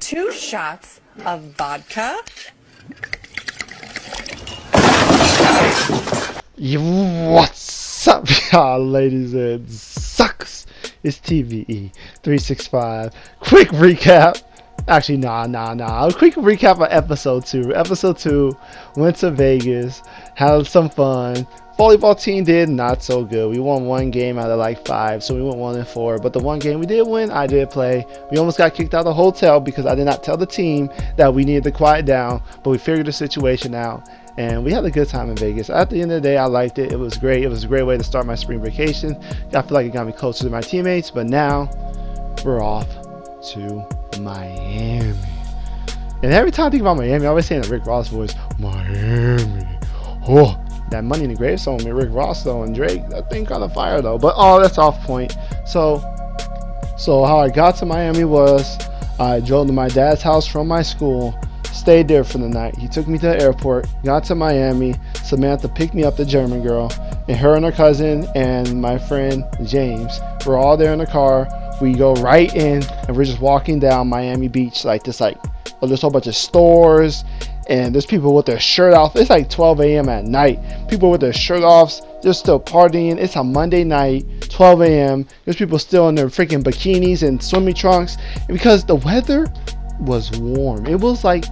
2 shots of vodka. What's up, y'all, ladies and sucks? It's TVE 365. Quick recap. Actually, nah. A quick recap of episode 2. Episode 2, went to Vegas, had some fun. Volleyball team did not so good. We won 1 game out of like 5, so we went 1-4. But the 1 game we did win, I did play. We almost got kicked out of the hotel because I did not tell the team that we needed to quiet down. But we figured the situation out, and we had a good time in Vegas. At the end of the day, I liked it. It was great. It was a great way to start my spring vacation. I feel like it got me closer to my teammates. But now we're off to Miami. And every time I think about Miami, I always say in a Rick Ross voice, Miami. Oh, that Money in the Grave song with Rick Ross though and Drake, that thing kind of fire though. But that's off point. So how I got to Miami was I drove to my dad's house from my school, stayed there for the night. He took me to the airport, got to Miami. Samantha picked me up, the German girl, and her and her cousin and my friend James were all there in the car. We go right in and we're just walking down Miami Beach, like there's a whole bunch of stores, and there's people with their shirt off. It's like 12 a.m. at night. People with their shirt offs, they're still partying. It's a Monday night, 12 a.m. There's people still in their freaking bikinis and swimming trunks. And because the weather was warm. It was like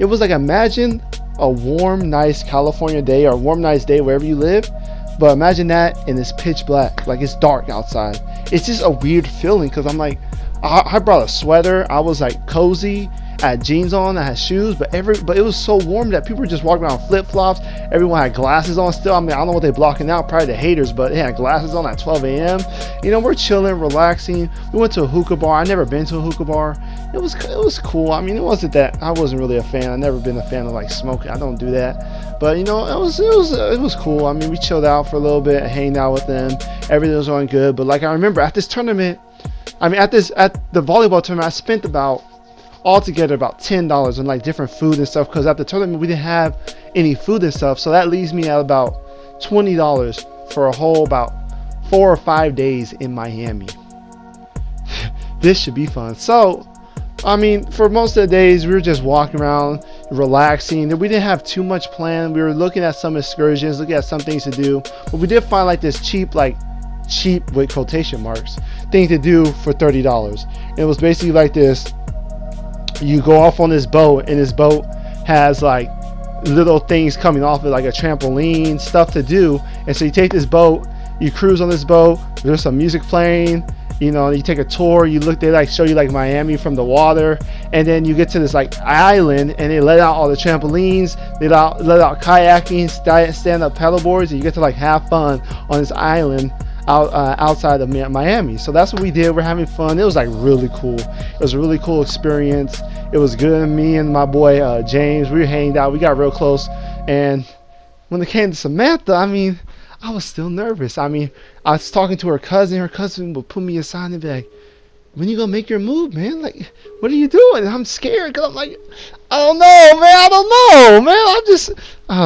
imagine a warm, nice California day or a warm, nice day wherever you live. But imagine that and it's pitch black, like it's dark outside. It's just a weird feeling because I'm like, I brought a sweater. I was like cozy. I had jeans on, I had shoes, but it was so warm that people were just walking around flip-flops. Everyone had glasses on still. I mean, I don't know what they're blocking out, probably the haters, but they had glasses on at 12 a.m. You know, we're chilling, relaxing. We went to a hookah bar. I never been to a hookah bar. It was cool. I mean, it wasn't that I wasn't really a fan. I never been a fan of like smoking. I don't do that. But you know, it was cool. I mean, we chilled out for a little bit, hanged out with them. Everything was going good. But like I remember at this tournament, at the volleyball tournament, I spent altogether about $10 on like different food and stuff, because at the tournament we didn't have any food and stuff. So that leaves me at about $20 for a whole about 4 or 5 days in Miami. This should be fun. So I mean, for most of the days we were just walking around relaxing. We didn't have too much planned. We were looking at some excursions, looking at some things to do, but we did find like this cheap with quotation marks thing to do for $30. And it was basically like this: you go off on this boat, and this boat has like little things coming off it, like a trampoline, stuff to do. And so you take this boat, you cruise on this boat, there's some music playing, you know, you take a tour, they like show you like Miami from the water, and then you get to this like island, and they let out all the trampolines, they let out kayaking, stand-up paddleboards, and you get to like have fun on this island outside of Miami. So that's what we did. We're having fun. It was like really cool. It was a really cool experience. It was good. Me and my boy James, we were hanging out. We got real close. And when it came to Samantha, I mean, I was still nervous. I mean, I was talking to her cousin. Her cousin would put me aside and be like, "When you gonna make your move, man? Like, what are you doing?" And I'm scared because I'm like, I don't know, man. I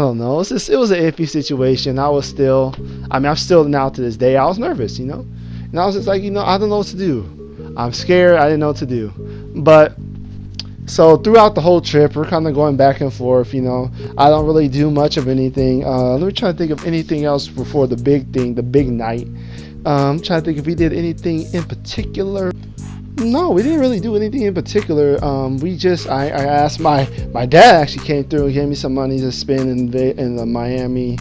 don't know. It was an iffy situation. I'm still now to this day, I was nervous, you know? And I was just like, you know, I don't know what to do. I'm scared. I didn't know what to do. But so throughout the whole trip, we're kind of going back and forth, you know. I don't really do much of anything. Let me try to think of anything else before the big thing, the big night. I'm trying to think if we did anything in particular. No, we didn't really do anything in particular. I asked my dad actually came through and gave me some money to spend in Miami,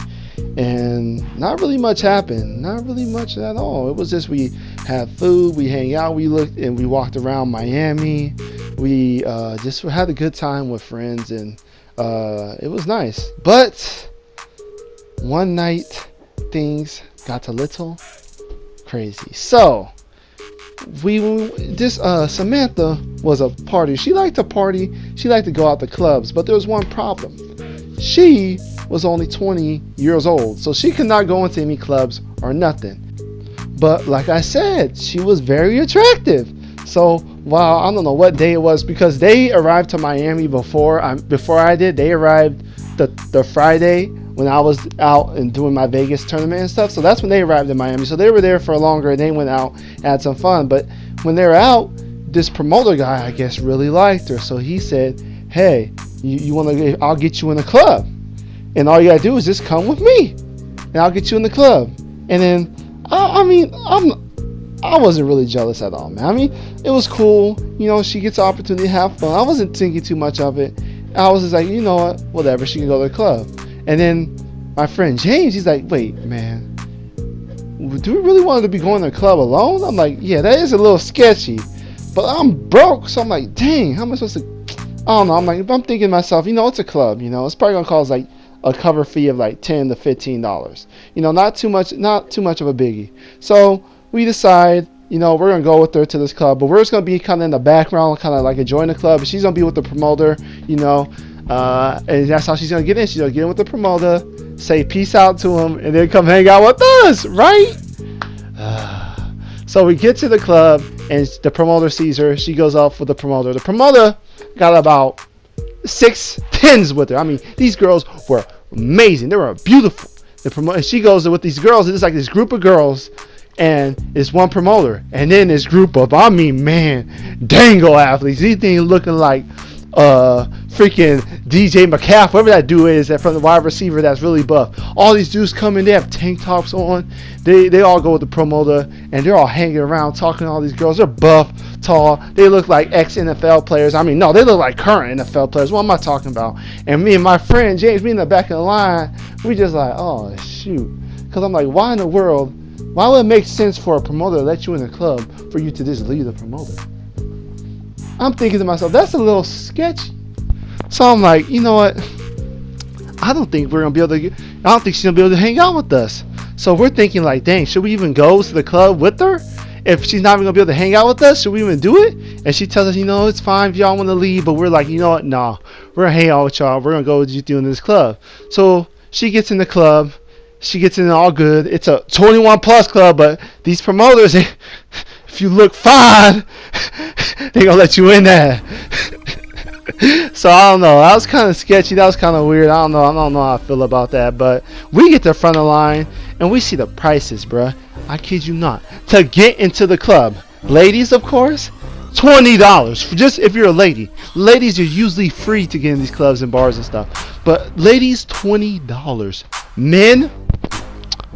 and not really much happened. Not really much at all. It was just we had food, we hang out, we looked, and we walked around Miami. We just had a good time with friends, and it was nice. But one night things got a little crazy. So Samantha was a party. She liked to party. She liked to go out to clubs. But there was one problem. She was only 20 years old, so she could not go into any clubs or nothing. But like I said, she was very attractive. So while I don't know what day it was, because they arrived to Miami before I did. They arrived the Friday when I was out and doing my Vegas tournament and stuff. So that's when they arrived in Miami. So they were there for longer, and they went out and had some fun. But when they were out, this promoter guy, I guess, really liked her. So he said, hey, you want to, I'll get you in the club. And all you got to do is just come with me. And I'll get you in the club. And then, I wasn't really jealous at all, man. I mean, it was cool. You know, she gets the opportunity to have fun. I wasn't thinking too much of it. I was just like, you know what, whatever. She can go to the club. And then my friend James, he's like, wait, man, do we really want to be going to the club alone? I'm like, yeah, that is a little sketchy. But I'm broke, so I'm like, dang, how am I supposed to? I don't know. I'm thinking to myself, you know, it's a club. You know, it's probably gonna cost like a cover fee of like $10 to $15. You know, not too much of a biggie. So we decide, you know, we're gonna go with her to this club, but we're just gonna be kind of in the background, kind of like enjoying the club. She's gonna be with the promoter, you know, and that's how she's gonna get in. She's gonna get in with the promoter, say peace out to him, and then come hang out with us, right? So we get to the club, and the promoter sees her. She goes off with the promoter. The promoter got about 6 pins with her. I mean, these girls were amazing. They were beautiful. She goes with these girls. It's like this group of girls, and it's one promoter, and then this group of, I mean, man, dangle athletes. These things looking like freaking DJ McCaff, whoever that dude is, that from the wide receiver that's really buff. All these dudes come in, they have tank tops on. They all go with the promoter, and they're all hanging around talking to all these girls. They're buff, tall. They look like ex-NFL players. I mean, no, they look like current NFL players. What am I talking about? And me and my friend James, me in the back of the line, we just like, oh shoot, because I'm like, why in the world? Why would it make sense for a promoter to let you in the club for you to just leave the promoter? I'm thinking to myself, that's a little sketchy. So I'm like, you know what? I don't think she's gonna be able to hang out with us. So we're thinking like, dang, should we even go to the club with her? If she's not even gonna be able to hang out with us, should we even do it? And she tells us, you know, it's fine if y'all want to leave, but we're like, you know what? Nah, we're gonna hang out with y'all. We're gonna go with you in this club. So she gets in the club. She gets in all good. It's a 21 plus club, but these promoters, if you look fine, they gonna let you in there. So I don't know. That was kind of sketchy. That was kind of weird. I don't know how I feel about that. But we get to the front of the line and we see the prices, bruh. I kid you not. To get into the club, ladies, of course, $20. Just if you're a lady. Ladies are usually free to get in these clubs and bars and stuff. But ladies, $20. Men,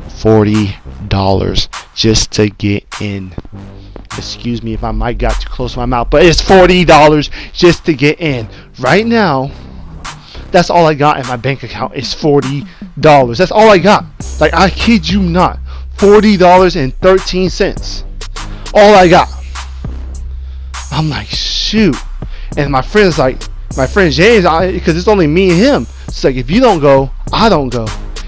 $40 just to get in. Excuse me if my mic got too close to my mouth, but it's $40 just to get in. Right now, that's all I got in my bank account is $40. That's all I got. Like, I kid you not. $40.13. All I got. I'm like, shoot. And my friend James, because it's only me and him. It's like, if you don't go, I don't go.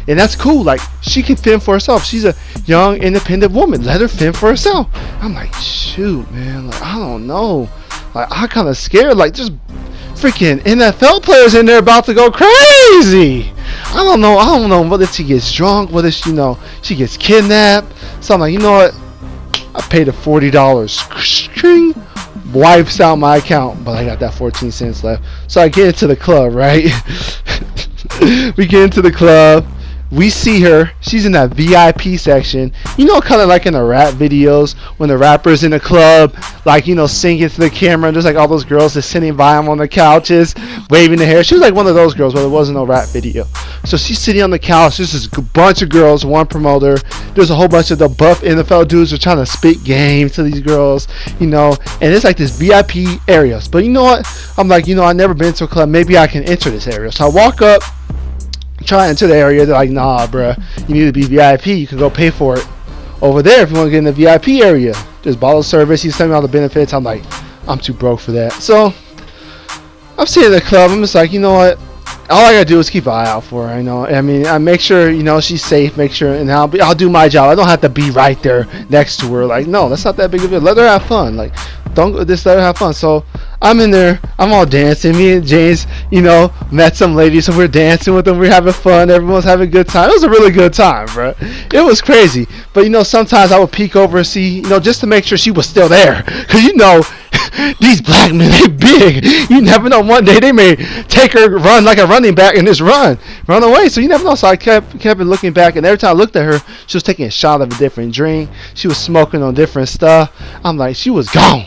And that's cool. Like, she can fend for herself. She's a young, independent woman. Let her fend for herself. I'm like, shoot, man. Like, I don't know. Like, I'm kind of scared. Like, just freaking NFL players in there about to go crazy. I don't know whether she gets drunk, whether she gets kidnapped. So I'm like, you know what? I paid the $40. Wipes out my account, but I got that 14 cents left. So I get into the club, right? We get into the club. We see her. She's in that VIP section. You know, kind of like in the rap videos when the rapper's in the club, like, you know, singing to the camera. And there's like all those girls just sitting by him on the couches, waving their hair. She was like one of those girls, but there wasn't no rap video. So she's sitting on the couch. There's this bunch of girls, one promoter. There's a whole bunch of the buff NFL dudes who are trying to spit game to these girls, you know. And it's like this VIP area. But you know what? I'm like, you know, I've never been to a club. Maybe I can enter this area. So I walk up. Try into the area. They're like, nah, bruh, you need to be VIP. You can go pay for it over there if you want to get in the VIP area. There's bottle service. He's telling me all the benefits. I'm like, I'm too broke for that. So I'm sitting in the club. I'm just like, you know what? All I gotta do is keep an eye out for her. You know, I mean, I make sure, you know, she's safe. Make sure, and I'll do my job. I don't have to be right there next to her. Like, no, that's not that big of a deal. Let her have fun. Like, don't just let her have fun. So I'm in there. I'm all dancing. Me and James, you know, met some ladies, so we're dancing with them. We're having fun. Everyone's having a good time. It was a really good time, bro. It was crazy. But you know, sometimes I would peek over and see, you know, just to make sure she was still there, cause you know. These black men, they big. You never know. One day they may take her, run like a running back, and just run away. So you never know. So I kept looking back, and every time I looked at her, she was taking a shot of a different drink. She was smoking on different stuff. I'm like, she was gone.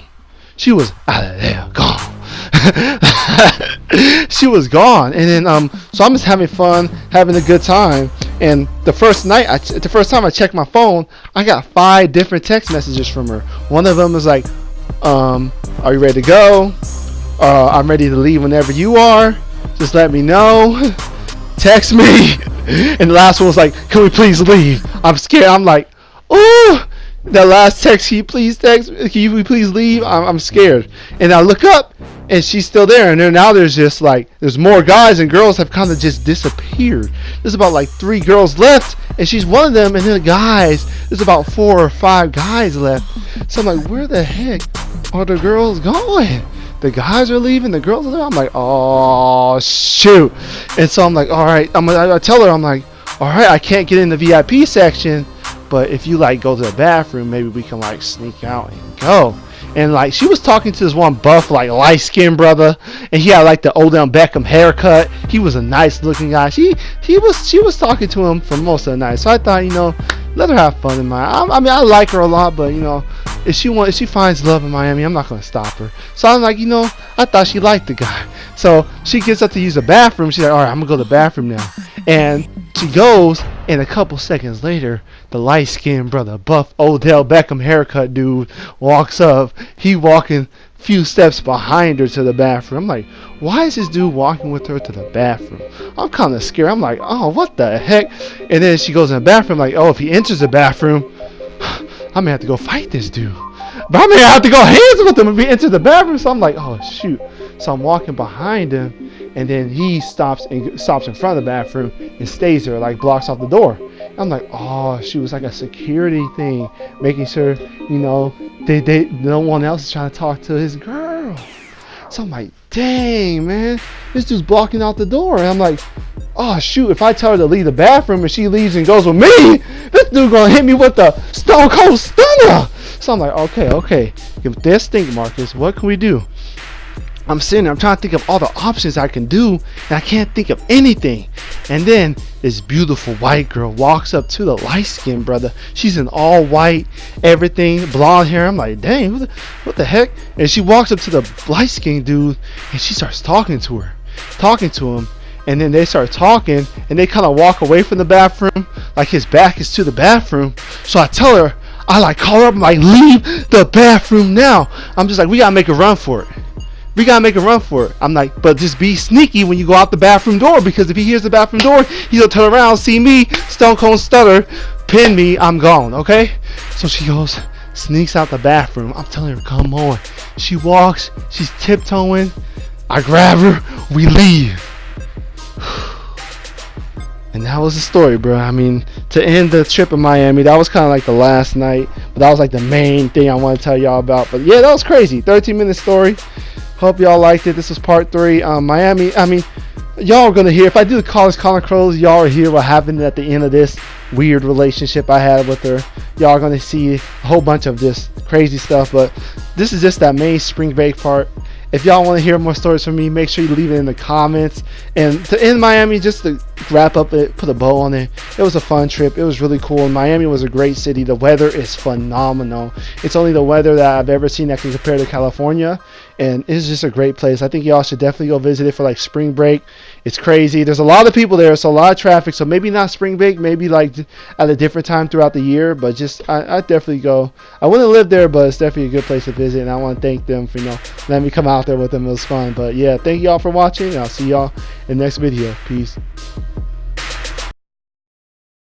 she was out of there, gone. She was gone. And then so I'm just having fun, having a good time. And the first time I checked my phone, I got 5 different text messages from her. One of them was like, are you ready to go? I'm ready to leave whenever you are. Just let me know. Text me. And the last one was like, can we please leave? I'm scared. I'm like, oh, that last text, can you please leave? I'm scared. And I look up and she's still there. And then now there's more guys, and girls have kind of just disappeared. There's about like 3 girls left, and she's one of them. And then there's about 4 or 5 guys left. So I'm like, where the heck are the girls going? The guys are leaving, the girls are leaving. I'm like, oh shoot. And so I'm like, all right, I tell her, I'm like, all right, I can't get in the VIP section, but if you like go to the bathroom, maybe we can like sneak out and go. And like she was talking to this one buff, like light skinned brother, and he had like the Odell Beckham haircut. He was a nice looking guy. She was talking to him for most of the night. So I thought, let her have fun in Miami. I mean, I like her a lot, but if she finds love in Miami, I'm not gonna stop her. So I'm like, I thought she liked the guy. So she gets up to use the bathroom. She's like, all right, I'm gonna go to the bathroom now. And she goes, and a couple seconds later, the light-skinned brother, buff Odell Beckham haircut dude, walks up. He walking few steps behind her to the bathroom. I'm like, why is this dude walking with her to the bathroom? I'm kind of scared. I'm like, oh, what the heck? And then she goes in the bathroom, like, oh, if he enters the bathroom, I'm gonna have to go fight this dude. But I'm gonna have to go hands with him if he enters the bathroom. So I'm like, oh shoot. So I'm walking behind him, and then he stops in front of the bathroom and stays there, like blocks off the door. I'm like, oh shoot, it's like a security thing, making sure they no one else is trying to talk to his girl. So I'm like, dang man, this dude's blocking out the door. And I'm like, oh shoot, if I tell her to leave the bathroom and she leaves and goes with me, this dude gonna hit me with the Stone Cold Stunner. So I'm like, okay, if there's stink markers, what can we do? I'm sitting there, I'm trying to think of all the options I can do, and I can't think of anything. And then this beautiful white girl walks up to the light-skinned brother. She's in all white, everything, blonde hair. I'm like, dang, what the heck? And she walks up to the light-skinned dude, and she starts talking to him. And then they start talking, and they kind of walk away from the bathroom, like his back is to the bathroom. So I tell her, I call her up, I'm like, leave the bathroom now. I'm just like, we gotta make a run for it. I'm like, but just be sneaky when you go out the bathroom door, because if he hears the bathroom door, he's gonna turn around, see me, Stone Cold Stunner, pin me, I'm gone, okay? So she goes, sneaks out the bathroom. I'm telling her, come on. She walks, she's tiptoeing. I grab her, we leave. And that was the story, bro. I mean, to end the trip in Miami, that was kind of like the last night, but that was like the main thing I want to tell y'all about. But yeah, that was crazy. 13-minute story. Hope y'all liked it. This was part 3. Miami. I mean, y'all are gonna hear, if I do the College Chronicles, y'all are hear what happened at the end of this weird relationship I had with her. Y'all are gonna see a whole bunch of this crazy stuff, but this is just that main spring break part. If y'all want to hear more stories from me, make sure you leave it in the comments. And to end Miami, just to wrap up it, put a bow on it, it was a fun trip. It was really cool. Miami was a great city. The weather is phenomenal. It's only the weather that I've ever seen that can compare to California. And it's just a great place. I think y'all should definitely go visit it for like spring break. It's crazy. There's a lot of people there. It's a lot of traffic. So maybe not spring break. Maybe like at a different time throughout the year. But just I definitely go. I wouldn't live there, but it's definitely a good place to visit. And I want to thank them for letting me come out there with them. It was fun. But yeah, thank y'all for watching. And I'll see y'all in the next video. Peace.